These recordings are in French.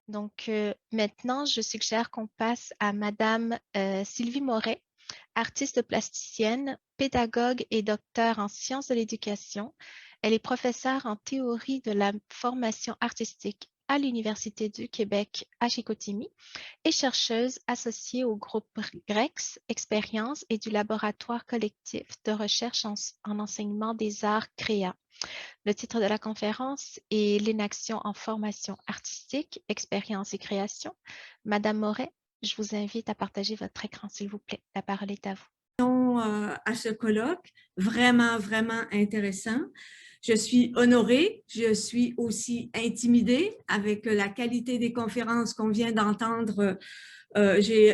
Maintenant, je suggère qu'on passe à Madame Sylvie Moret, artiste plasticienne, pédagogue et docteur en sciences de l'éducation. Elle est professeure en théorie de la formation artistique à l'Université du Québec à Chicoutimi et chercheuse associée au groupe GREX Expérience et du laboratoire collectif de recherche en enseignement des arts créa. Le titre de la conférence est l'inaction en formation artistique, expérience et création. Madame Moret, je vous invite à partager votre écran, s'il vous plaît. La parole est à vous. À ce colloque, vraiment, vraiment intéressant. Je suis honorée, je suis aussi intimidée avec la qualité des conférences qu'on vient d'entendre.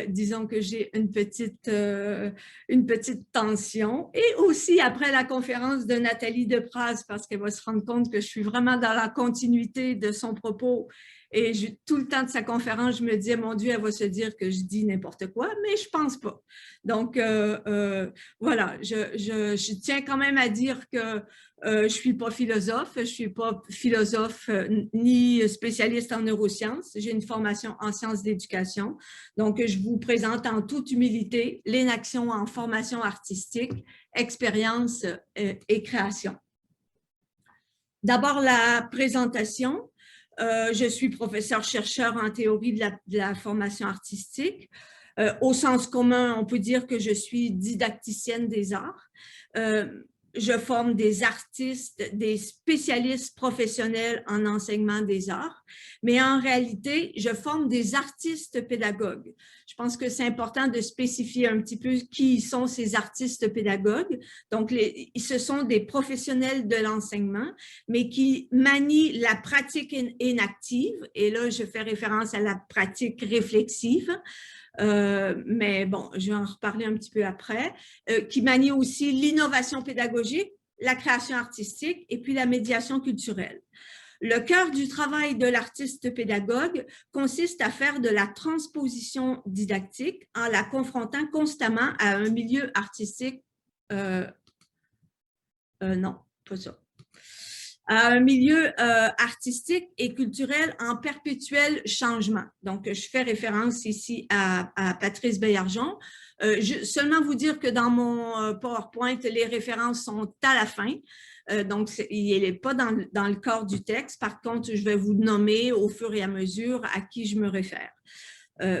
Disons que j'ai une petite tension. Et aussi après la conférence de Nathalie Depraz, parce qu'elle va se rendre compte que je suis vraiment dans la continuité de son propos. Et tout le temps de sa conférence, je me disais, mon Dieu, elle va se dire que je dis n'importe quoi, mais je pense pas. Donc, voilà, je tiens quand même à dire que je suis pas philosophe, je suis pas philosophe ni spécialiste en neurosciences. J'ai une formation en sciences d'éducation. Donc, je vous présente en toute humilité l'inaction en formation artistique, expérience et création. D'abord, la présentation. Je suis professeur-chercheur en théorie de la formation artistique. Au sens commun, on peut dire que je suis didacticienne des arts. Je forme des artistes, des spécialistes professionnels en enseignement des arts, mais en réalité, je forme des artistes pédagogues. Je pense que c'est important de spécifier un petit peu qui sont ces artistes pédagogues. Donc, ce sont des professionnels de l'enseignement, mais qui manient la pratique inactive, et là, je fais référence à la pratique réflexive, mais bon, je vais en reparler un petit peu après, qui manie aussi l'innovation pédagogique, la création artistique et puis la médiation culturelle. Le cœur du travail de l'artiste pédagogue consiste à faire de la transposition didactique en la confrontant constamment à un milieu artistique, non, pas ça, à un milieu artistique et culturel en perpétuel changement. Donc, je fais référence ici à Patrice Baillargeon. Seulement vous dire que dans mon PowerPoint, les références sont à la fin. Donc, il n'est pas dans le corps du texte. Par contre, je vais vous nommer au fur et à mesure à qui je me réfère.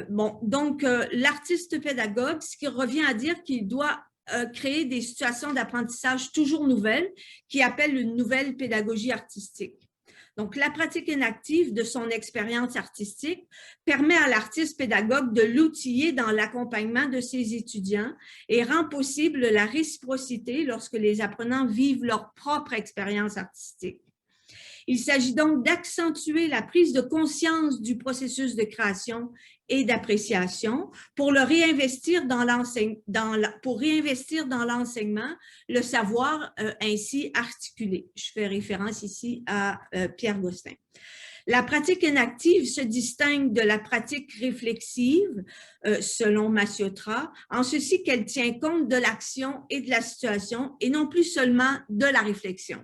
Donc, l'artiste pédagogue, ce qui revient à dire qu'il doit créer des situations d'apprentissage toujours nouvelles qui appellent une nouvelle pédagogie artistique. Donc, la pratique inactive de son expérience artistique permet à l'artiste pédagogue de l'outiller dans l'accompagnement de ses étudiants et rend possible la réciprocité lorsque les apprenants vivent leur propre expérience artistique. Il s'agit donc d'accentuer la prise de conscience du processus de création et d'appréciation pour réinvestir dans l'enseignement, le savoir ainsi articulé. Je fais référence ici à Pierre Gosselin. La pratique inactive se distingue de la pratique réflexive, selon Massiotra, en ceci qu'elle tient compte de l'action et de la situation et non plus seulement de la réflexion.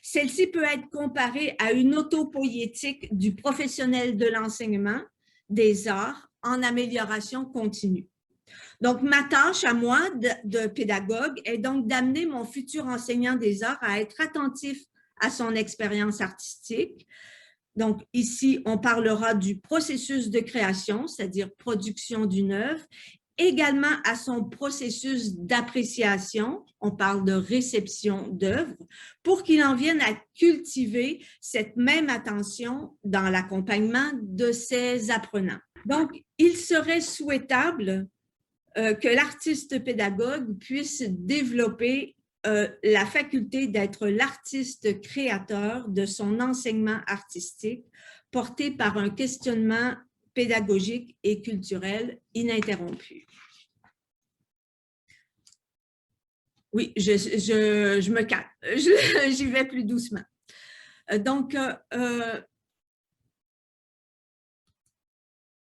Celle-ci peut être comparée à une autopoïétique du professionnel de l'enseignement des arts en amélioration continue. Donc, ma tâche à moi de pédagogue est donc d'amener mon futur enseignant des arts à être attentif à son expérience artistique. Donc, ici, on parlera du processus de création, c'est-à-dire production d'une œuvre, également à son processus d'appréciation, on parle de réception d'œuvres, pour qu'il en vienne à cultiver cette même attention dans l'accompagnement de ses apprenants. Donc, il serait souhaitable que l'artiste pédagogue puisse développer la faculté d'être l'artiste créateur de son enseignement artistique, porté par un questionnement pédagogique et culturel ininterrompu. Oui, je me calme, j'y vais plus doucement. Donc,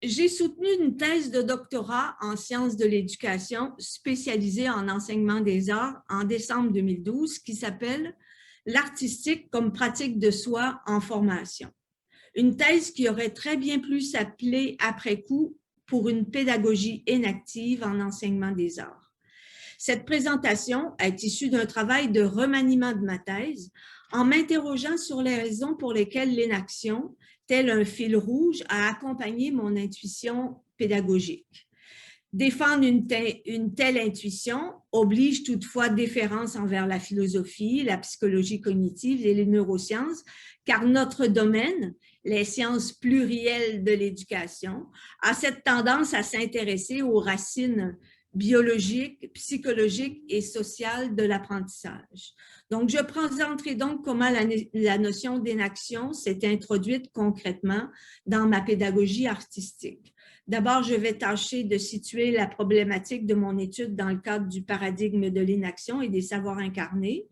j'ai soutenu une thèse de doctorat en sciences de l'éducation spécialisée en enseignement des arts en décembre 2012 qui s'appelle « L'artistique comme pratique de soi en formation ». Une thèse qui aurait très bien pu s'appeler après coup pour une pédagogie inactive en enseignement des arts. Cette présentation est issue d'un travail de remaniement de ma thèse en m'interrogeant sur les raisons pour lesquelles l'inaction, tel un fil rouge, a accompagné mon intuition pédagogique. Défendre une telle intuition oblige toutefois déférence envers la philosophie, la psychologie cognitive et les neurosciences, car notre domaine, les sciences plurielles de l'éducation, a cette tendance à s'intéresser aux racines biologiques, psychologiques et sociales de l'apprentissage. Donc, je présenterai donc comment la notion d'inaction s'est introduite concrètement dans ma pédagogie artistique. D'abord, je vais tâcher de situer la problématique de mon étude dans le cadre du paradigme de l'inaction et des savoirs incarnés.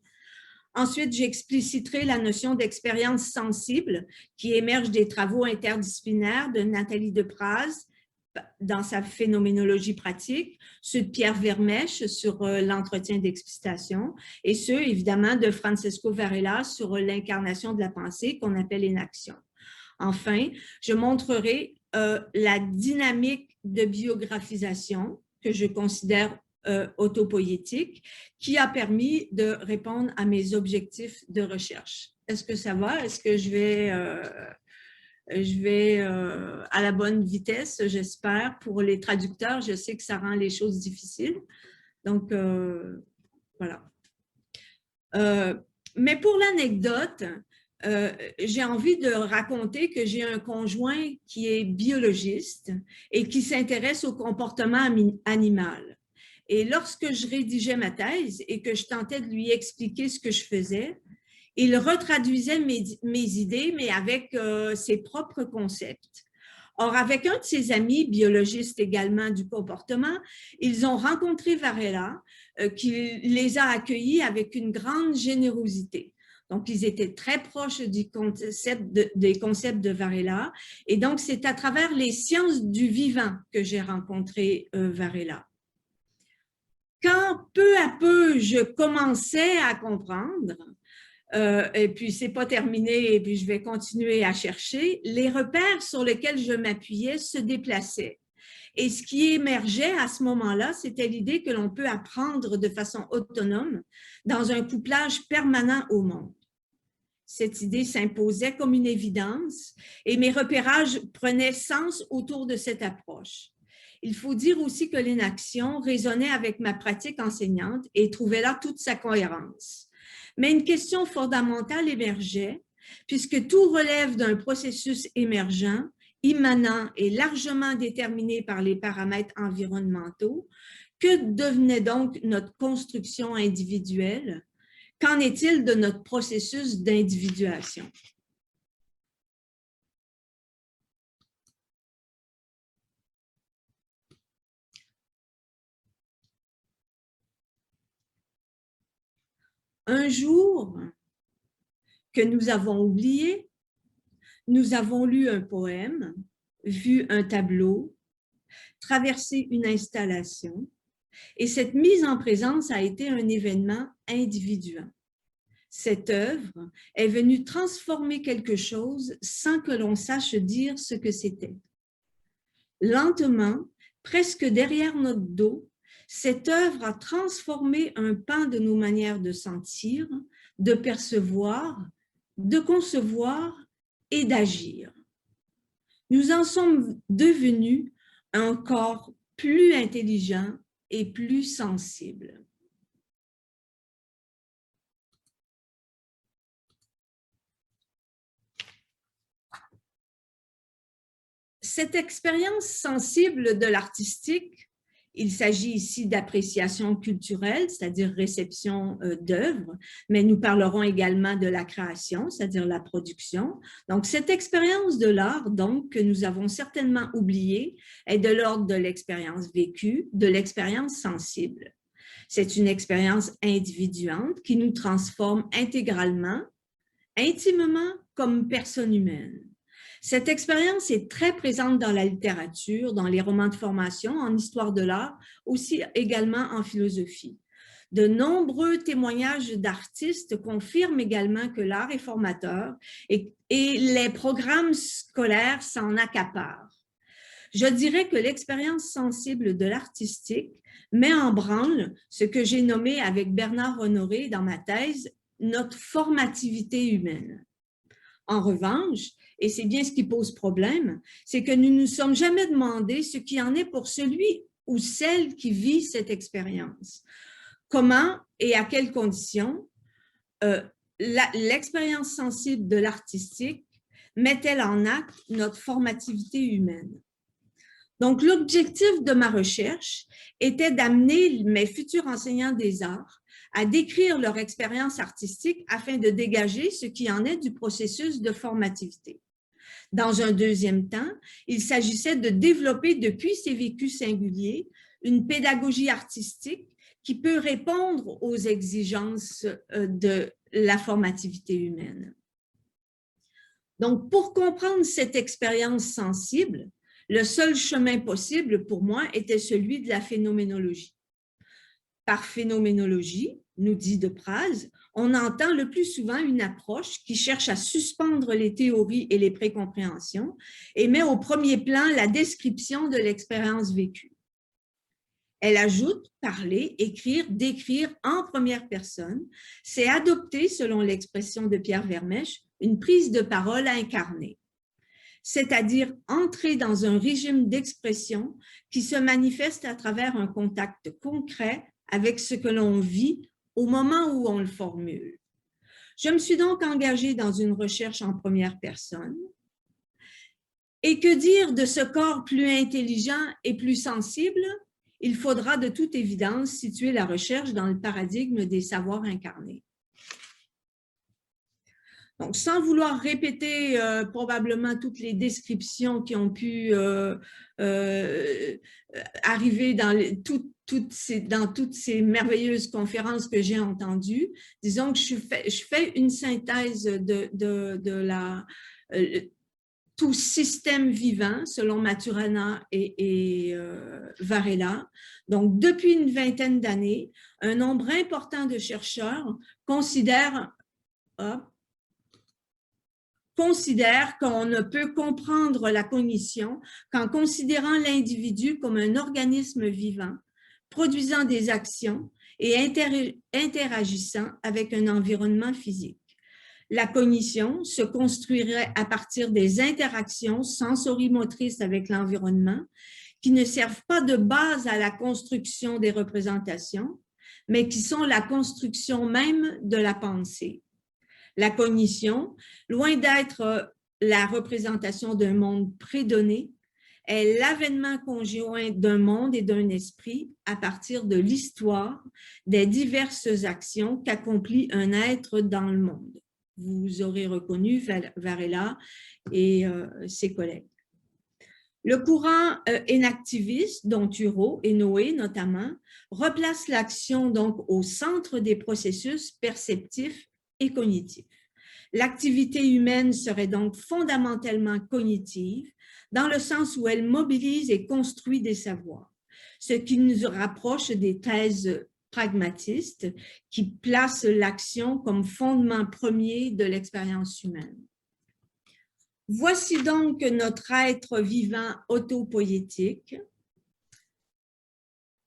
Ensuite, j'expliciterai la notion d'expérience sensible qui émerge des travaux interdisciplinaires de Nathalie Depraz dans sa phénoménologie pratique, ceux de Pierre Vermèche sur l'entretien d'explicitation et ceux, évidemment, de Francesco Varela sur l'incarnation de la pensée qu'on appelle inaction. Enfin, je montrerai la dynamique de biographisation que je considère autopoïétique qui a permis de répondre à mes objectifs de recherche. Est-ce que ça va? Est-ce que je vais à la bonne vitesse, j'espère. Pour les traducteurs, je sais que ça rend les choses difficiles. Donc, voilà. Mais pour l'anecdote, j'ai envie de raconter que j'ai un conjoint qui est biologiste et qui s'intéresse au comportement animal. Et lorsque je rédigeais ma thèse et que je tentais de lui expliquer ce que je faisais, il retraduisait mes idées, mais avec ses propres concepts. Or, avec un de ses amis, biologiste également du comportement, ils ont rencontré Varela, qui les a accueillis avec une grande générosité. Donc, ils étaient très proches des concepts de Varela. Et donc, c'est à travers les sciences du vivant que j'ai rencontré Varela. Quand peu à peu, je commençais à comprendre, et puis c'est pas terminé, et puis je vais continuer à chercher, les repères sur lesquels je m'appuyais se déplaçaient. Et ce qui émergeait à ce moment-là, c'était l'idée que l'on peut apprendre de façon autonome dans un couplage permanent au monde. Cette idée s'imposait comme une évidence et mes repérages prenaient sens autour de cette approche. Il faut dire aussi que l'inaction résonnait avec ma pratique enseignante et trouvait là toute sa cohérence. Mais une question fondamentale émergeait, puisque tout relève d'un processus émergent, immanent et largement déterminé par les paramètres environnementaux. Que devenait donc notre construction individuelle? Qu'en est-il de notre processus d'individuation? Un jour que nous avons oublié, nous avons lu un poème, vu un tableau, traversé une installation, et cette mise en présence a été un événement individuant. Cette œuvre est venue transformer quelque chose sans que l'on sache dire ce que c'était. Lentement, presque derrière notre dos, cette œuvre a transformé un pan de nos manières de sentir, de percevoir, de concevoir et d'agir. Nous en sommes devenus un corps plus intelligent et plus sensible. Cette expérience sensible de l'artistique, il s'agit ici d'appréciation culturelle, c'est-à-dire réception d'œuvres, mais nous parlerons également de la création, c'est-à-dire la production. Donc, cette expérience de l'art, donc, que nous avons certainement oubliée, est de l'ordre de l'expérience vécue, de l'expérience sensible. C'est une expérience individuante qui nous transforme intégralement, intimement, comme personne humaine. Cette expérience est très présente dans la littérature, dans les romans de formation, en histoire de l'art, aussi également en philosophie. De nombreux témoignages d'artistes confirment également que l'art est formateur et les programmes scolaires s'en accaparent. Je dirais que l'expérience sensible de l'artistique met en branle ce que j'ai nommé avec Bernard Honoré dans ma thèse, notre formativité humaine. En revanche, et c'est bien ce qui pose problème, c'est que nous ne nous sommes jamais demandé ce qui en est pour celui ou celle qui vit cette expérience. Comment et à quelles conditions l'expérience sensible de l'artistique met-elle en acte notre formativité humaine? Donc, l'objectif de ma recherche était d'amener mes futurs enseignants des arts à décrire leur expérience artistique afin de dégager ce qui en est du processus de formativité. Dans un deuxième temps, il s'agissait de développer depuis ces vécus singuliers une pédagogie artistique qui peut répondre aux exigences de la formativité humaine. Donc, pour comprendre cette expérience sensible, le seul chemin possible pour moi était celui de la phénoménologie. Par phénoménologie, nous dit de Praz, on entend le plus souvent une approche qui cherche à suspendre les théories et les précompréhensions et met au premier plan la description de l'expérience vécue. Elle ajoute parler, écrire, décrire en première personne. C'est adopter, selon l'expression de Pierre Vermèche, une prise de parole incarnée, c'est-à-dire entrer dans un régime d'expression qui se manifeste à travers un contact concret avec ce que l'on vit au moment où on le formule. Je me suis donc engagée dans une recherche en première personne. Et que dire de ce corps plus intelligent et plus sensible? Il faudra de toute évidence situer la recherche dans le paradigme des savoirs incarnés. Donc, sans vouloir répéter probablement toutes les descriptions qui ont pu arriver dans toutes ces merveilleuses conférences que j'ai entendues, disons que je fais une synthèse de tout système vivant, selon Maturana et Varela. Donc, depuis une vingtaine d'années, un nombre important de chercheurs considèrent qu'on ne peut comprendre la cognition qu'en considérant l'individu comme un organisme vivant, produisant des actions et interagissant avec un environnement physique. La cognition se construirait à partir des interactions sensorimotrices avec l'environnement qui ne servent pas de base à la construction des représentations, mais qui sont la construction même de la pensée. La cognition, loin d'être la représentation d'un monde prédonné, est l'avènement conjoint d'un monde et d'un esprit à partir de l'histoire des diverses actions qu'accomplit un être dans le monde. Vous aurez reconnu Varela et ses collègues. Le courant énactiviste, dont Thureau et Noé notamment, replace l'action donc au centre des processus perceptifs et cognitifs. L'activité humaine serait donc fondamentalement cognitive, dans le sens où elle mobilise et construit des savoirs, ce qui nous rapproche des thèses pragmatistes qui placent l'action comme fondement premier de l'expérience humaine. Voici donc notre être vivant autopoïétique.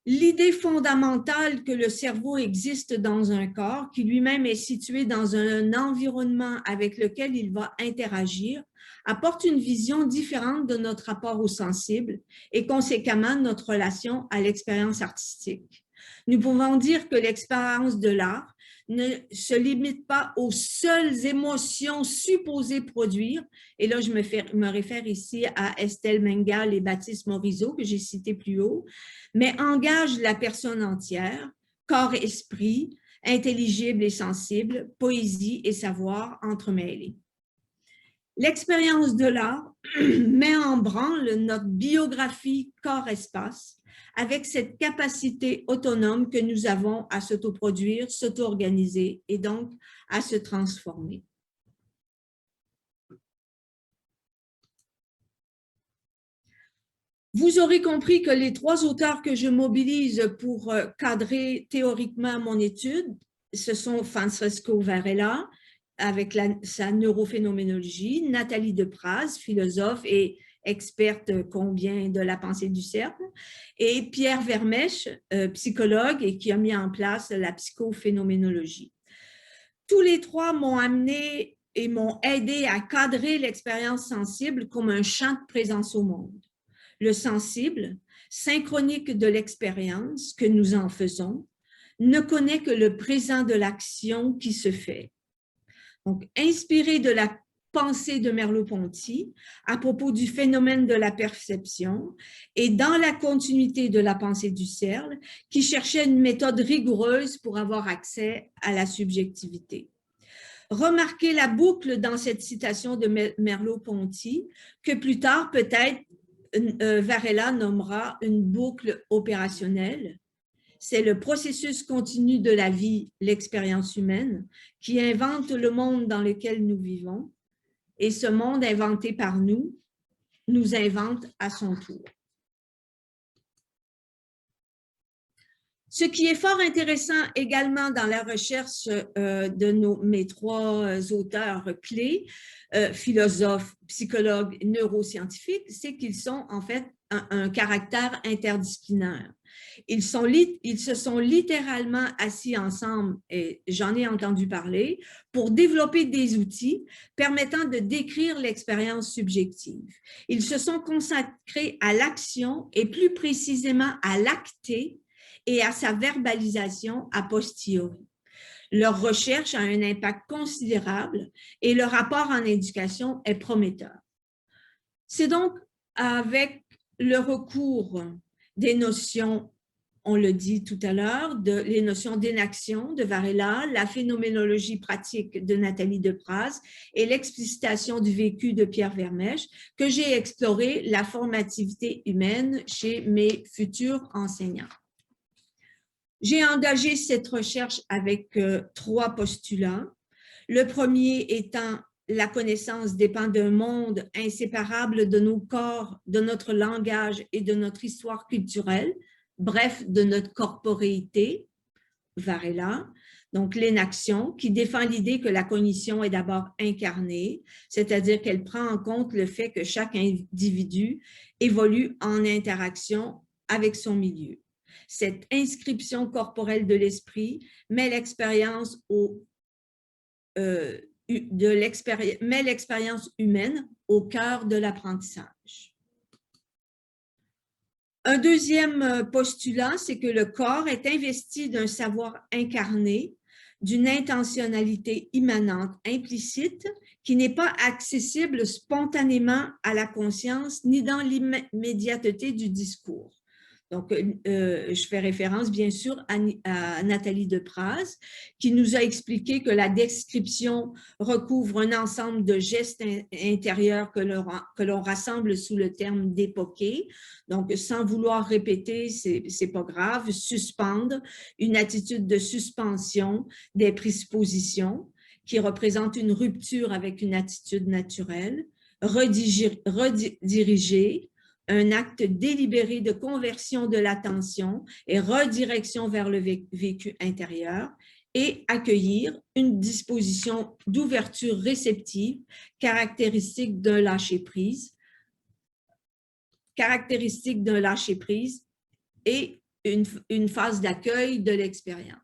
L'idée fondamentale que le cerveau existe dans un corps qui lui-même est situé dans un environnement avec lequel il va interagir apporte une vision différente de notre rapport au sensible et conséquemment notre relation à l'expérience artistique. Nous pouvons dire que l'expérience de l'art ne se limite pas aux seules émotions supposées produire, et là je me réfère ici à Estelle Mengal et Baptiste Morisot que j'ai cité plus haut, mais engage la personne entière, corps-esprit, intelligible et sensible, poésie et savoir entremêlés. L'expérience de l'art met en branle notre biographie corps-espace avec cette capacité autonome que nous avons à s'autoproduire, s'auto-organiser et donc à se transformer. Vous aurez compris que les 3 auteurs que je mobilise pour cadrer théoriquement mon étude, ce sont Francesco Varela, avec sa neurophénoménologie, Nathalie Depraz, philosophe et experte combien de la pensée du cercle, et Pierre Vermèche, psychologue et qui a mis en place la psychophénoménologie. Tous les 3 m'ont amené et m'ont aidé à cadrer l'expérience sensible comme un champ de présence au monde. Le sensible, synchronique de l'expérience que nous en faisons, ne connaît que le présent de l'action qui se fait. Donc, inspiré de la pensée de Merleau-Ponty à propos du phénomène de la perception et dans la continuité de la pensée du Husserl, qui cherchait une méthode rigoureuse pour avoir accès à la subjectivité. Remarquez la boucle dans cette citation de Merleau-Ponty, que plus tard, peut-être, Varela nommera une boucle opérationnelle. C'est le processus continu de la vie, l'expérience humaine, qui invente le monde dans lequel nous vivons. Et ce monde inventé par nous invente à son tour. Ce qui est fort intéressant également dans la recherche de mes 3 auteurs clés, philosophes, psychologues, neuroscientifiques, c'est qu'ils sont en fait un caractère interdisciplinaire. Ils se sont littéralement assis ensemble, et j'en ai entendu parler, pour développer des outils permettant de décrire l'expérience subjective. Ils se sont consacrés à l'action et plus précisément à l'acter et à sa verbalisation a posteriori. Leur recherche a un impact considérable et leur rapport en éducation est prometteur. C'est donc avec le recours des notions, on le dit tout à l'heure, les notions d'énaction de Varela, la phénoménologie pratique de Nathalie Depraz et l'explicitation du vécu de Pierre Vermèche que j'ai exploré la formativité humaine chez mes futurs enseignants. J'ai engagé cette recherche avec 3 postulats. Le premier étant la connaissance dépend d'un monde inséparable de nos corps, de notre langage et de notre histoire culturelle, bref, de notre corporéité, Varela. Donc, l'énaction, qui défend l'idée que la cognition est d'abord incarnée, c'est-à-dire qu'elle prend en compte le fait que chaque individu évolue en interaction avec son milieu. Cette inscription corporelle de l'esprit met l'expérience humaine au cœur de l'apprentissage. Un deuxième postulat, c'est que le corps est investi d'un savoir incarné, d'une intentionnalité immanente, implicite, qui n'est pas accessible spontanément à la conscience ni dans l'immédiateté du discours. Donc, je fais référence, bien sûr, à Nathalie Depraz, qui nous a expliqué que la description recouvre un ensemble de gestes intérieurs que l'on rassemble sous le terme d'époquer. Donc, sans vouloir répéter, c'est pas grave, suspendre, une attitude de suspension des présuppositions qui représente une rupture avec une attitude naturelle, rediriger, un acte délibéré de conversion de l'attention et redirection vers le vécu intérieur, et accueillir une disposition d'ouverture réceptive caractéristique d'un lâcher-prise et une phase d'accueil de l'expérience.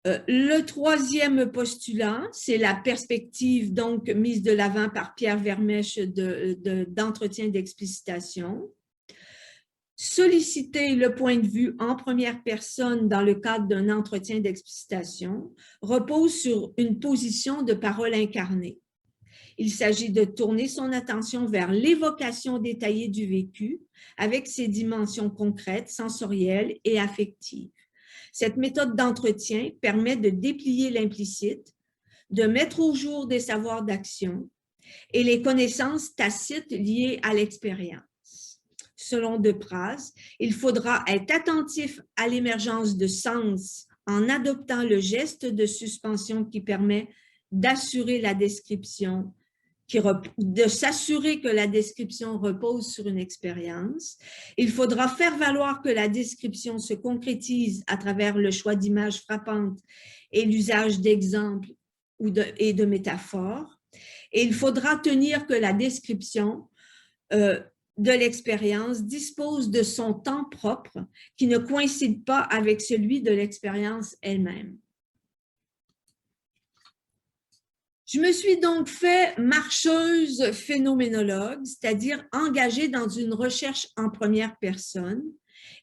Le troisième postulat, c'est la perspective donc mise de l'avant par Pierre Vermèche d'entretien d'explicitation. Solliciter le point de vue en première personne dans le cadre d'un entretien d'explicitation repose sur une position de parole incarnée. Il s'agit de tourner son attention vers l'évocation détaillée du vécu avec ses dimensions concrètes, sensorielles et affectives. Cette méthode d'entretien permet de déplier l'implicite, de mettre au jour des savoirs d'action et les connaissances tacites liées à l'expérience. Selon Depraz, il faudra être attentif à l'émergence de sens en adoptant le geste de suspension qui permet d'assurer la description de s'assurer que la description repose sur une expérience. Il faudra faire valoir que la description se concrétise à travers le choix d'images frappantes et l'usage d'exemples et de métaphores. Et il faudra tenir que la description de l'expérience dispose de son temps propre qui ne coïncide pas avec celui de l'expérience elle-même. Je me suis donc fait marcheuse phénoménologue, c'est-à-dire engagée dans une recherche en première personne,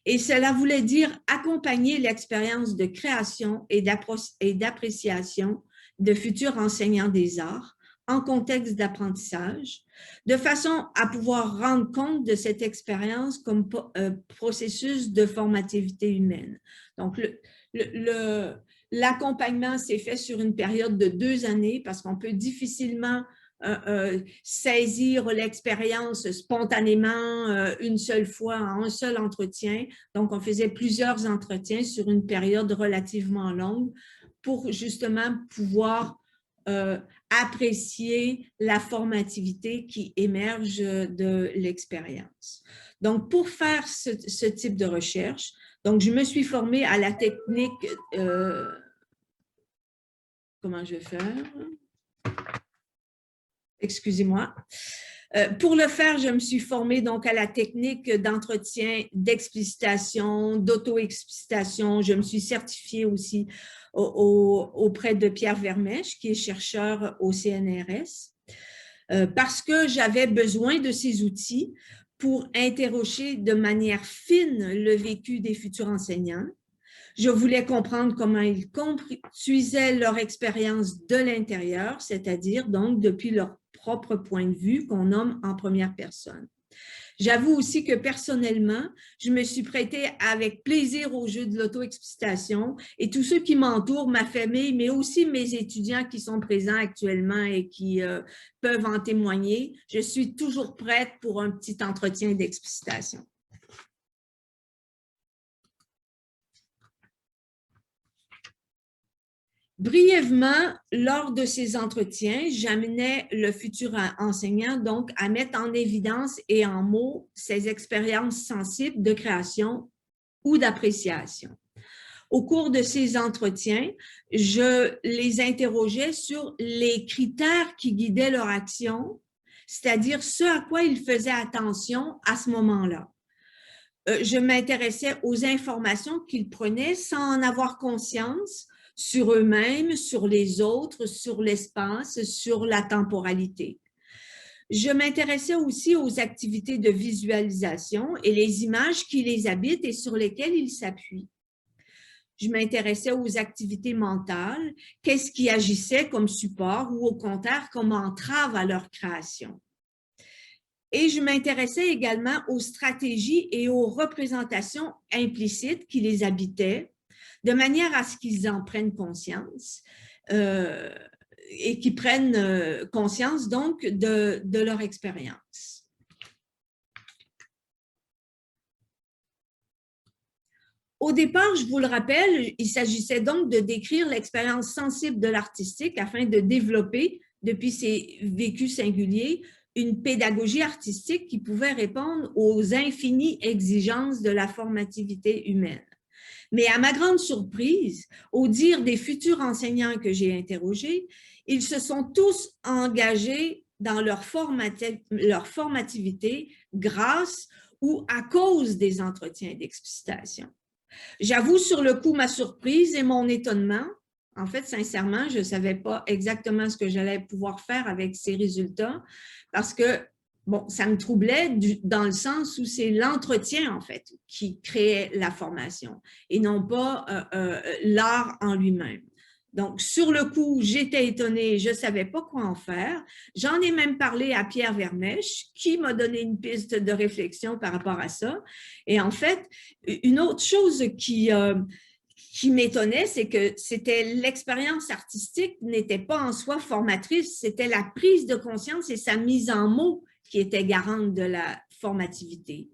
et cela voulait dire accompagner l'expérience de création et d'appréciation de futurs enseignants des arts en contexte d'apprentissage, de façon à pouvoir rendre compte de cette expérience comme processus de formativité humaine. Donc, l'accompagnement s'est fait sur une période de 2 années parce qu'on peut difficilement saisir l'expérience spontanément une seule fois en un seul entretien. Donc, on faisait plusieurs entretiens sur une période relativement longue pour justement pouvoir apprécier la formativité qui émerge de l'expérience. Donc, pour faire ce type de recherche, donc, je me suis formée à la technique, comment je vais faire? Excusez-moi. Pour le faire, je me suis formée donc à la technique d'entretien, d'explicitation, d'auto-explicitation. Je me suis certifiée aussi auprès de Pierre Vermèche, qui est chercheur au CNRS, parce que j'avais besoin de ces outils pour interroger de manière fine le vécu des futurs enseignants. Je voulais comprendre comment ils construisaient leur expérience de l'intérieur, c'est-à-dire donc depuis leur propre point de vue qu'on nomme en première personne. J'avoue aussi que personnellement, je me suis prêtée avec plaisir au jeu de l'auto-explicitation et tous ceux qui m'entourent, ma famille, mais aussi mes étudiants qui sont présents actuellement et qui peuvent en témoigner, je suis toujours prête pour un petit entretien d'explicitation. Brièvement, lors de ces entretiens, j'amenais le futur enseignant donc à mettre en évidence et en mots ses expériences sensibles de création ou d'appréciation. Au cours de ces entretiens, je les interrogeais sur les critères qui guidaient leur action, c'est-à-dire ce à quoi ils faisaient attention à ce moment-là. Je m'intéressais aux informations qu'ils prenaient sans en avoir conscience, sur eux-mêmes, sur les autres, sur l'espace, sur la temporalité. Je m'intéressais aussi aux activités de visualisation et les images qui les habitent et sur lesquelles ils s'appuient. Je m'intéressais aux activités mentales, qu'est-ce qui agissait comme support ou au contraire comme entrave à leur création. Et je m'intéressais également aux stratégies et aux représentations implicites qui les habitaient, de manière à ce qu'ils en prennent conscience et qu'ils prennent conscience donc de leur expérience. Au départ, je vous le rappelle, il s'agissait donc de décrire l'expérience sensible de l'artistique afin de développer, depuis ses vécus singuliers, une pédagogie artistique qui pouvait répondre aux infinies exigences de la formativité humaine. Mais à ma grande surprise, au dire des futurs enseignants que j'ai interrogés, ils se sont tous engagés dans leur formativité grâce ou à cause des entretiens d'explicitation. J'avoue sur le coup ma surprise et mon étonnement. En fait, sincèrement, je ne savais pas exactement ce que j'allais pouvoir faire avec ces résultats parce que, bon, ça me troublait dans le sens où c'est l'entretien, en fait, qui créait la formation et non pas l'art en lui-même. Donc, sur le coup, j'étais étonnée, je ne savais pas quoi en faire. J'en ai même parlé à Pierre Vermèche, qui m'a donné une piste de réflexion par rapport à ça. Et en fait, une autre chose qui m'étonnait, c'est que c'était l'expérience artistique n'était pas en soi formatrice, c'était la prise de conscience et sa mise en mots qui était garante de la formativité.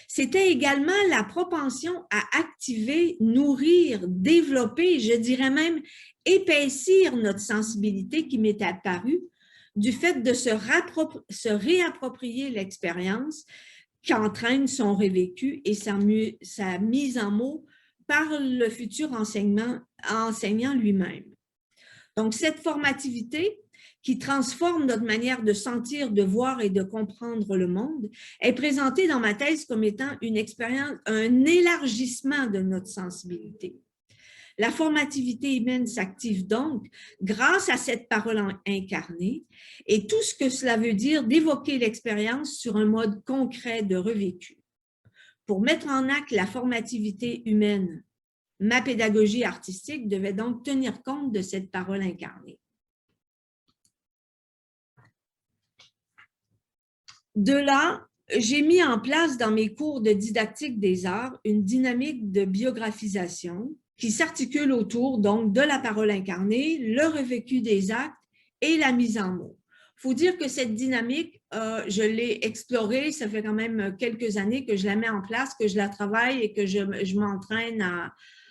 C'était également la propension à activer, nourrir, développer, je dirais même épaissir notre sensibilité qui m'est apparue, du fait de se réapproprier l'expérience qui entraîne son revécu et sa mise en mots par le futur enseignant lui-même. Donc, cette formativité qui transforme notre manière de sentir, de voir et de comprendre le monde est présentée dans ma thèse comme étant une expérience, un élargissement de notre sensibilité. La formativité humaine s'active donc grâce à cette parole incarnée et tout ce que cela veut dire d'évoquer l'expérience sur un mode concret de revécu. Pour mettre en acte la formativité humaine, ma pédagogie artistique devait donc tenir compte de cette parole incarnée. De là, j'ai mis en place dans mes cours de didactique des arts une dynamique de biographisation qui s'articule autour donc de la parole incarnée, le revécu des actes et la mise en mots. Il faut dire que cette dynamique, je l'ai explorée, ça fait quand même quelques années que je la mets en place, que je la travaille et que je m'entraîne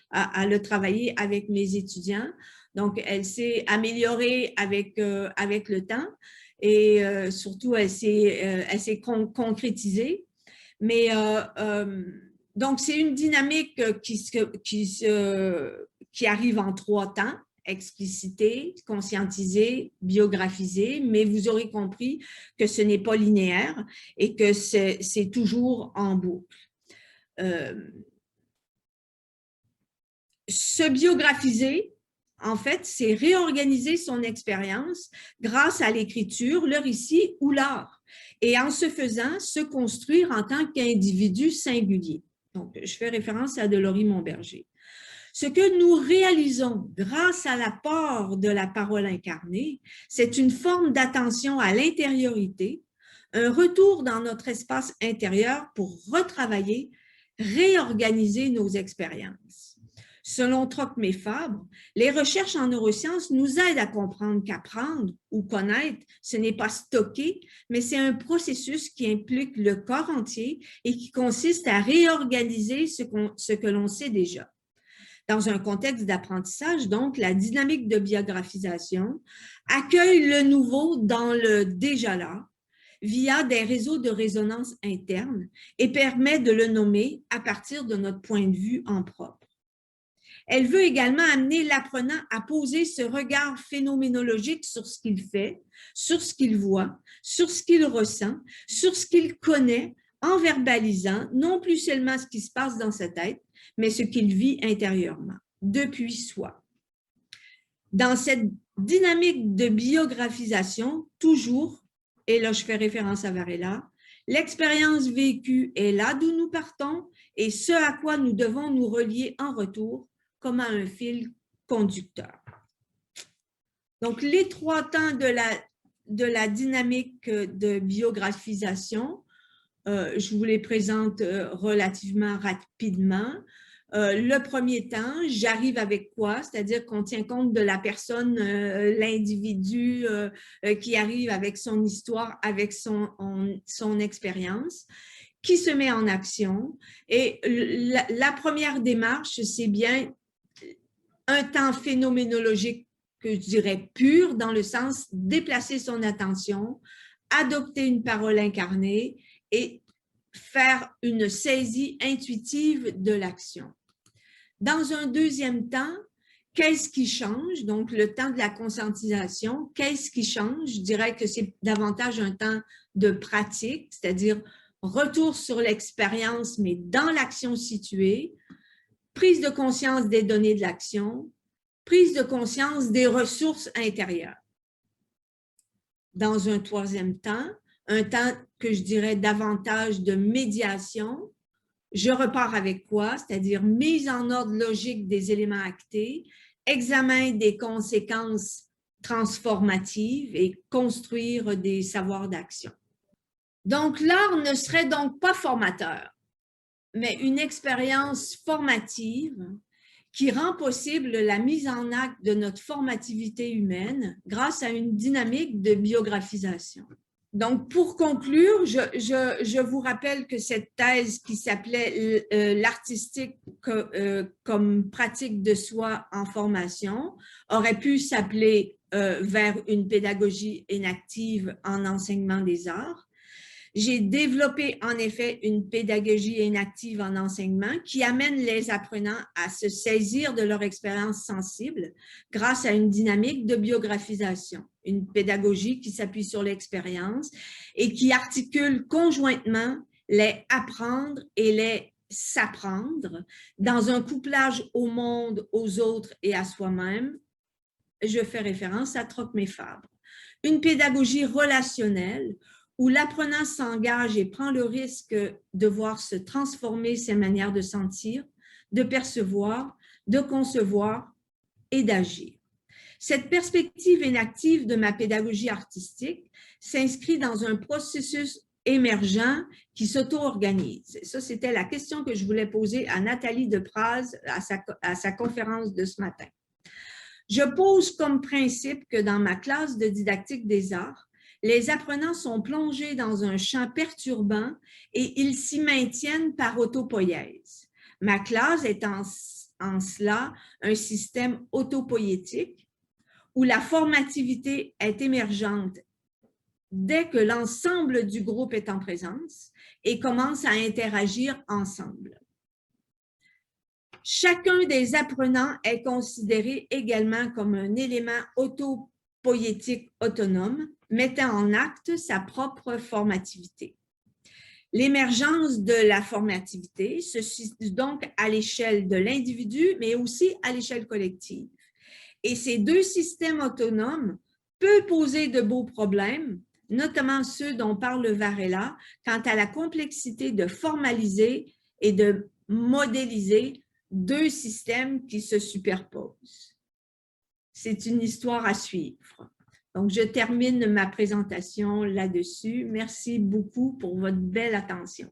à le travailler avec mes étudiants. Donc, elle s'est améliorée avec le temps et surtout, elle s'est concrétisée. Mais donc, c'est une dynamique qui arrive en 3 temps: expliciter, conscientiser, biographiser, mais vous aurez compris que ce n'est pas linéaire et que c'est toujours en boucle. Se biographiser, en fait, c'est réorganiser son expérience grâce à l'écriture, le récit ou l'art, et en ce faisant, se construire en tant qu'individu singulier. Donc, je fais référence à Delory Monberger. Ce que nous réalisons grâce à l'apport de la parole incarnée, c'est une forme d'attention à l'intériorité, un retour dans notre espace intérieur pour retravailler, réorganiser nos expériences. Selon Trocmé Fabre, les recherches en neurosciences nous aident à comprendre qu'apprendre ou connaître, ce n'est pas stocker, mais c'est un processus qui implique le corps entier et qui consiste à réorganiser ce que l'on sait déjà. Dans un contexte d'apprentissage, donc, la dynamique de biographisation accueille le nouveau dans le déjà là, via des réseaux de résonance interne et permet de le nommer à partir de notre point de vue en propre. Elle veut également amener l'apprenant à poser ce regard phénoménologique sur ce qu'il fait, sur ce qu'il voit, sur ce qu'il ressent, sur ce qu'il connaît, en verbalisant non plus seulement ce qui se passe dans sa tête, mais ce qu'il vit intérieurement, depuis soi. Dans cette dynamique de biographisation, toujours, et là je fais référence à Varela, l'expérience vécue est là d'où nous partons et ce à quoi nous devons nous relier en retour, comme à un fil conducteur. Donc, les 3 temps de la dynamique de biographisation, je vous les présente relativement rapidement. Le premier temps, j'arrive avec quoi? C'est-à-dire qu'on tient compte de la personne, l'individu qui arrive avec son histoire, avec son expérience, qui se met en action. Et la première démarche, c'est bien un temps phénoménologique que je dirais pur, dans le sens déplacer son attention, adopter une parole incarnée et faire une saisie intuitive de l'action. Dans un deuxième temps, qu'est-ce qui change? Donc, le temps de la conscientisation, qu'est-ce qui change? Je dirais que c'est davantage un temps de pratique, c'est-à-dire retour sur l'expérience, mais dans l'action située, prise de conscience des données de l'action, prise de conscience des ressources intérieures. Dans un troisième temps, un temps que je dirais davantage de médiation, je repars avec quoi? C'est-à-dire mise en ordre logique des éléments actés, examen des conséquences transformatives et construire des savoirs d'action. Donc, l'art ne serait donc pas formateur, mais une expérience formative qui rend possible la mise en acte de notre formativité humaine grâce à une dynamique de biographisation. Donc, pour conclure, je vous rappelle que cette thèse qui s'appelait l'artistique comme pratique de soi en formation aurait pu s'appeler vers une pédagogie inactive en enseignement des arts. J'ai développé en effet une pédagogie inactive en enseignement qui amène les apprenants à se saisir de leur expérience sensible grâce à une dynamique de biographisation, une pédagogie qui s'appuie sur l'expérience et qui articule conjointement les apprendre et les s'apprendre dans un couplage au monde, aux autres et à soi-même. Je fais référence à Troc-Méfabre. Une pédagogie relationnelle où l'apprenant s'engage et prend le risque de voir se transformer ses manières de sentir, de percevoir, de concevoir et d'agir. Cette perspective inactive de ma pédagogie artistique s'inscrit dans un processus émergent qui s'auto-organise. Ça, c'était la question que je voulais poser à Nathalie Depraz à sa conférence de ce matin. Je pose comme principe que dans ma classe de didactique des arts, les apprenants sont plongés dans un champ perturbant et ils s'y maintiennent par autopoïèse. Ma classe est en cela un système autopoïétique où la formativité est émergente dès que l'ensemble du groupe est en présence et commence à interagir ensemble. Chacun des apprenants est considéré également comme un élément autopoïétique autonome, mettant en acte sa propre formativité. L'émergence de la formativité se situe donc à l'échelle de l'individu, mais aussi à l'échelle collective. Et ces deux systèmes autonomes peuvent poser de beaux problèmes, notamment ceux dont parle Varela, quant à la complexité de formaliser et de modéliser deux systèmes qui se superposent. C'est une histoire à suivre. Donc, je termine ma présentation là-dessus. Merci beaucoup pour votre belle attention.